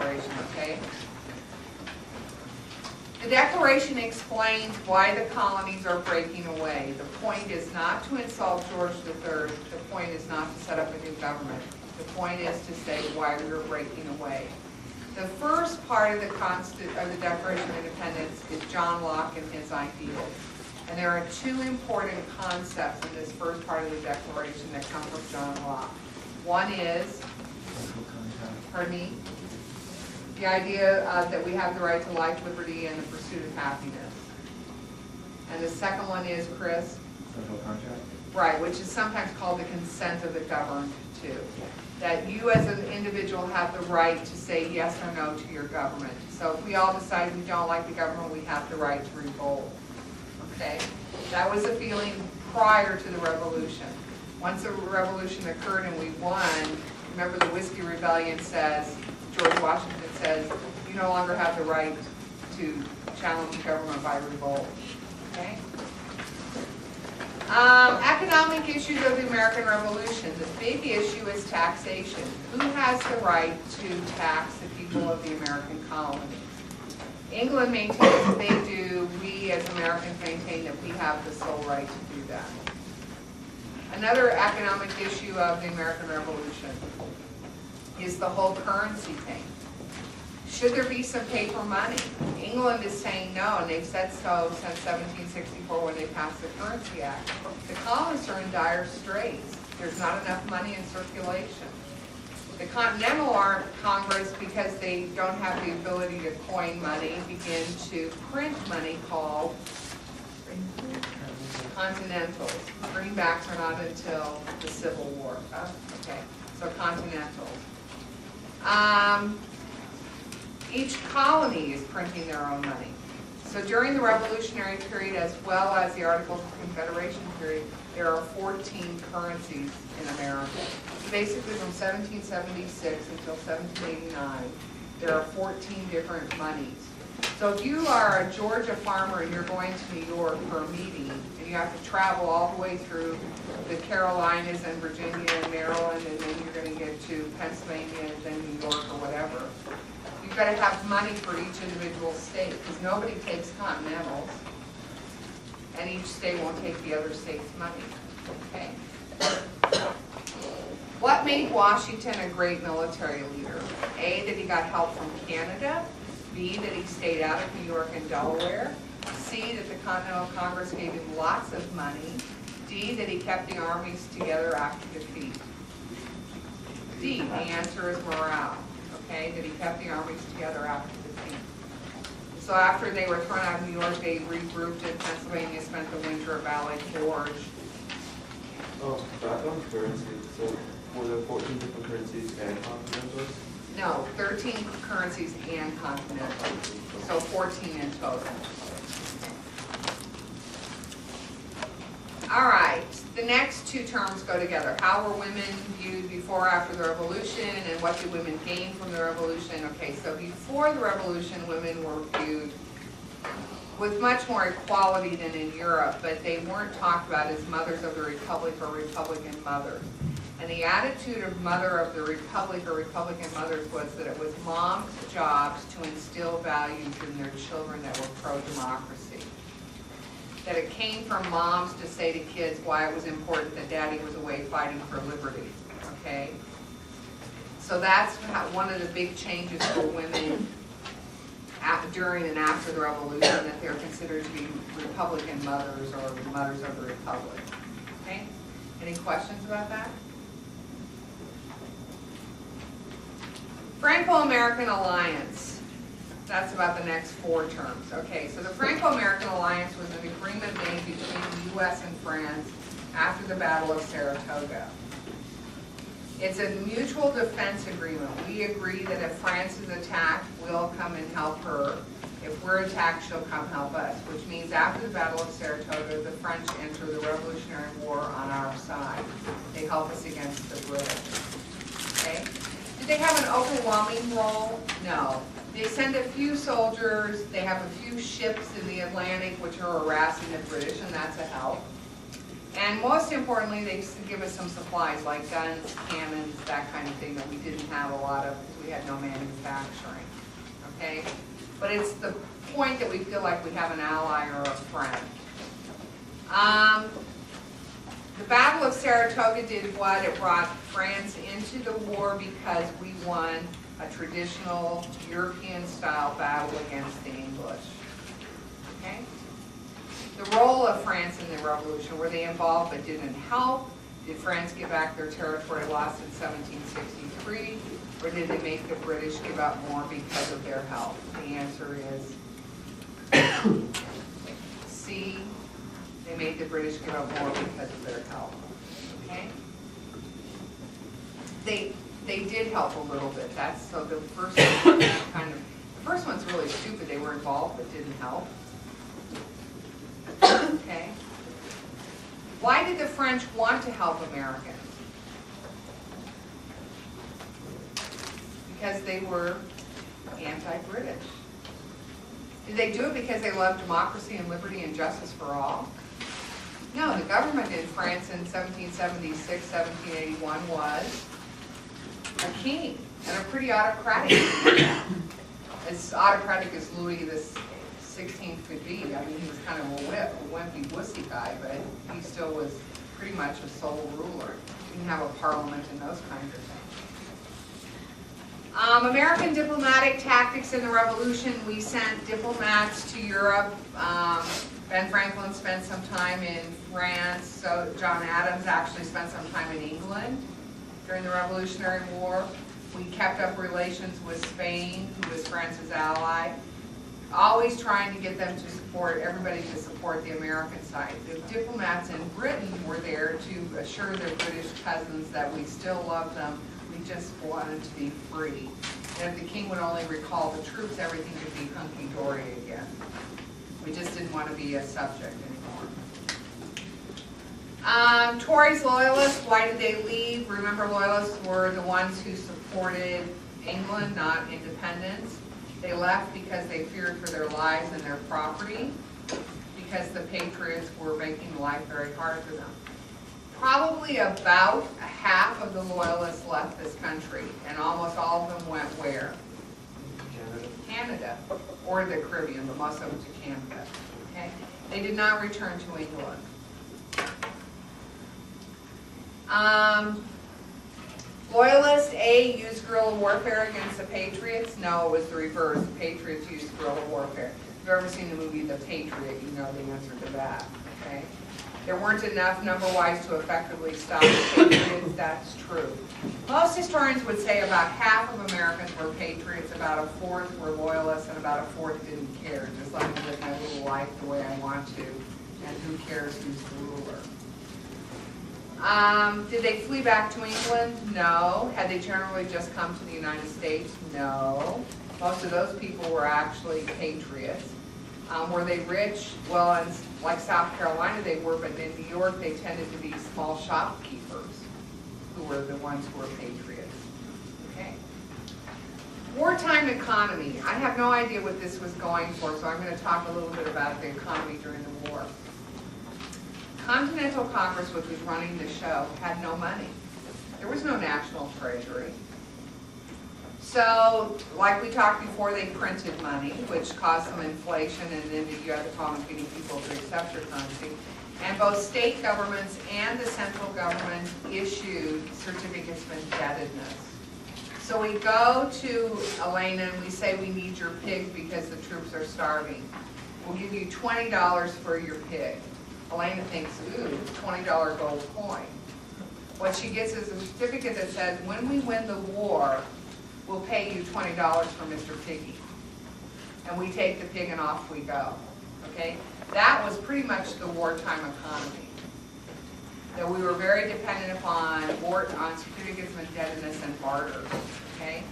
Declaration, okay? The Declaration explains why the colonies are breaking away. The point is not to insult George III. The point is not to set up a new government. The point is to say why we are breaking away. The first part of the Declaration of Independence is John Locke and his ideals. And there are two important concepts in this first part of the Declaration that come from John Locke. One is, pardon me, the idea that we have the right to life, liberty, and the pursuit of happiness. And the second one is, Chris? Social contract. Right, which is sometimes called the consent of the governed too. That you as an individual have the right to say yes or no to your government. So if we all decide we don't like the government, we have the right to revolt. Okay? That was a feeling prior to the revolution. Once the revolution occurred and we won, remember the Whiskey Rebellion says, George Washington says, you no longer have the right to challenge the government by revolt. Okay? Economic issues of the American Revolution. The big issue is taxation. Who has the right to tax the people of the American colonies? England maintains that they do. We as Americans maintain that we have the sole right to do that. Another economic issue of the American Revolution is the whole currency thing. Should there be some paper money? England is saying no, and they've said so since 1764 when they passed the Currency Act. The colonists are in dire straits. There's not enough money in circulation. The Continental Congress, because they don't have the ability to coin money, begin to print money called Continentals. Greenbacks are not until the Civil War. Okay, so Continentals. Each colony is printing their own money. So during the Revolutionary period as well as the Articles of Confederation period, there are 14 currencies in America. Basically from 1776 until 1789, there are 14 different monies. So if you are a Georgia farmer and you're going to New York for a meeting, and you have to travel all the way through the Carolinas and Virginia and Maryland, and then you're going to get to Pennsylvania and then New York or whatever, you've got to have money for each individual state, because nobody takes continentals, and each state won't take the other state's money. Okay. What made Washington a great military leader? A, that he got help from Canada. B, that he stayed out of New York and Delaware. C, that the Continental Congress gave him lots of money. D, that he kept the armies together after defeat. D, the answer is morale. Okay, that he kept the armies together after defeat. So after they were thrown out of New York, they regrouped in Pennsylvania, spent the winter at Valley Forge. Oh, back on currency. So were there 14 different currencies and continentals? No, 13 currencies and continental. So 14 in total. All right, the next two terms go together. How were women viewed before or after the Revolution, and what did women gain from the Revolution? Okay, so before the Revolution, women were viewed with much more equality than in Europe, but they weren't talked about as mothers of the Republic or Republican mothers. And the attitude of mother of the Republic or Republican mothers was that it was mom's jobs to instill values in their children that were pro-democracy. That it came from moms to say to kids why it was important that daddy was away fighting for liberty, okay? So that's one of the big changes for women during and after the Revolution, that they're considered to be Republican mothers or mothers of the Republic, okay? Any questions about that? Franco-American Alliance. That's about the next four terms. Okay, so the Franco-American Alliance was an agreement made between the U.S. and France after the Battle of Saratoga. It's a mutual defense agreement. We agree that if France is attacked, we'll come and help her. If we're attacked, she'll come help us, which means after the Battle of Saratoga, the French enter the Revolutionary War on our side. They help us against the British. Okay? Did they have an overwhelming role? No. They send a few soldiers, they have a few ships in the Atlantic which are harassing the British, and that's a help. And most importantly, they used to give us some supplies like guns, cannons, that kind of thing that we didn't have a lot of because we had no manufacturing. Okay? But it's the point that we feel like we have an ally or a friend. The Battle of Saratoga did what? It brought France into the war because we won a traditional European-style battle against the English. Okay? The role of France in the revolution, were they involved but didn't help? Did France give back their territory lost in 1763? Or did they make the British give up more because of their help? The answer is C. They made the British give up more because of their help. Okay? They did help a little bit. That's so the first one the first one's really stupid. They were involved but didn't help. Okay. Why did the French want to help Americans? Because they were anti-British. Did they do it because they loved democracy and liberty and justice for all? No, the government in France in 1776, 1781 was a king, and a pretty autocratic king. As autocratic as Louis XVI could be. I mean, he was kind of a wimpy, wussy guy, but he still was pretty much a sole ruler. He didn't have a parliament and those kinds of things. American diplomatic tactics in the Revolution, we sent diplomats to Europe. Ben Franklin spent some time in France, so John Adams actually spent some time in England during the Revolutionary War. We kept up relations with Spain, who was France's ally, always trying to get them to support, everybody to support the American side. The diplomats in Britain were there to assure their British cousins that we still love them, we just wanted to be free. And if the king would only recall the troops, everything could be hunky-dory again. We just didn't want to be a subject anymore. Tories, Loyalists, why did they leave? Remember, Loyalists were the ones who supported England, not independence. They left because they feared for their lives and their property, because the Patriots were making life very hard for them. Probably about half of the Loyalists left this country, and almost all of them went where? Canada, or the Caribbean, but most of them to Canada. Okay? They did not return to England. Loyalists, A, used guerrilla warfare against the Patriots. No, it was the reverse. The Patriots used guerrilla warfare. If you've ever seen the movie The Patriot, you know the answer to that. Okay? There weren't enough number-wise to effectively stop the Patriots. That's true. Most historians would say about half of Americans were Patriots, about a fourth were Loyalists, and about a fourth didn't care. Just let me live my little life the way I want to, and who cares who's the ruler. Did they flee back to England? No. Had they generally just come to the United States? No. Most of those people were actually patriots. Were they rich? Well, in, like South Carolina they were, but in New York they tended to be small shopkeepers who were the ones who were patriots. Okay. Wartime economy. I have no idea what this was going for, so I'm going to talk a little bit about the economy during the war. Continental Congress, which was running the show, had no money. There was no national treasury. So, like we talked before, they printed money, which caused some inflation, and then you had the problem of getting people to accept your currency. And both state governments and the central government issued certificates of indebtedness. So we go to Elena and we say, we need your pig because the troops are starving. We'll give you $20 for your pig. Elena thinks, ooh, $20 gold coin. What she gets is a certificate that says, when we win the war, we'll pay you $20 for Mr. Piggy. And we take the pig and off we go. Okay? That was pretty much the wartime economy. That we were very dependent upon certificates of indebtedness and barter. Okay?